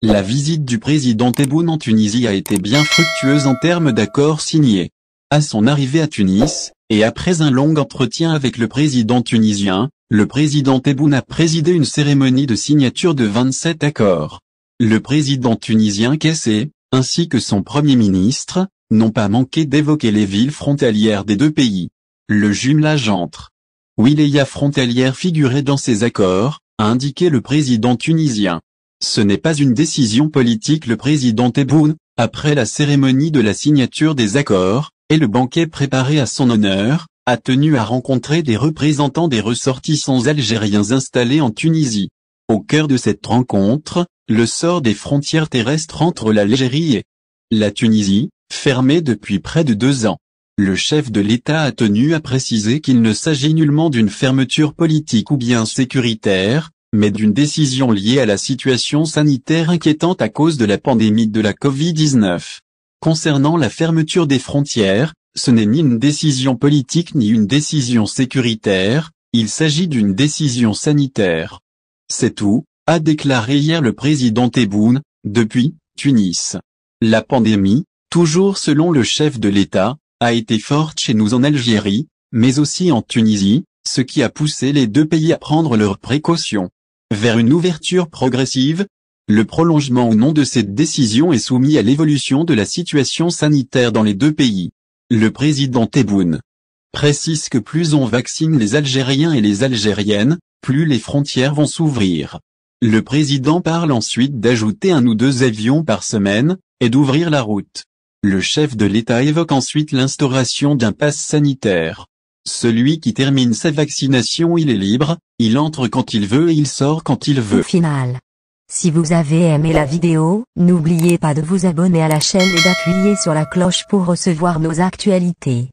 La visite du président Tebboune en Tunisie a été bien fructueuse en termes d'accords signés. À son arrivée à Tunis, et après un long entretien avec le président tunisien, le président Tebboune a présidé une cérémonie de signature de 27 accords. Le président tunisien Kais Saied, ainsi que son premier ministre, n'ont pas manqué d'évoquer les villes frontalières des deux pays. Le jumelage entre Wilaya frontalière figurait dans ces accords, a indiqué le président tunisien. Ce n'est pas une décision politique. Le président Tebboune, après la cérémonie de la signature des accords, et le banquet préparé à son honneur, a tenu à rencontrer des représentants des ressortissants algériens installés en Tunisie. Au cœur de cette rencontre, le sort des frontières terrestres entre l'Algérie et la Tunisie, fermées depuis près de 2 ans. Le chef de l'État a tenu à préciser qu'il ne s'agit nullement d'une fermeture politique ou bien sécuritaire, mais d'une décision liée à la situation sanitaire inquiétante à cause de la pandémie de la Covid-19. Concernant la fermeture des frontières, ce n'est ni une décision politique ni une décision sécuritaire, il s'agit d'une décision sanitaire. C'est tout, a déclaré hier le président Tebboune, depuis Tunis. La pandémie, toujours selon le chef de l'État, a été forte chez nous en Algérie, mais aussi en Tunisie, ce qui a poussé les deux pays à prendre leurs précautions. Vers une ouverture progressive, le prolongement ou non de cette décision est soumis à l'évolution de la situation sanitaire dans les deux pays. Le président Tebboune précise que plus on vaccine les Algériens et les Algériennes, plus les frontières vont s'ouvrir. Le président parle ensuite d'ajouter 1 ou 2 avions par semaine, et d'ouvrir la route. Le chef de l'État évoque ensuite l'instauration d'un pass sanitaire. Celui qui termine sa vaccination, il est libre, il entre quand il veut et il sort quand il veut. Au final, si vous avez aimé la vidéo, n'oubliez pas de vous abonner à la chaîne et d'appuyer sur la cloche pour recevoir nos actualités.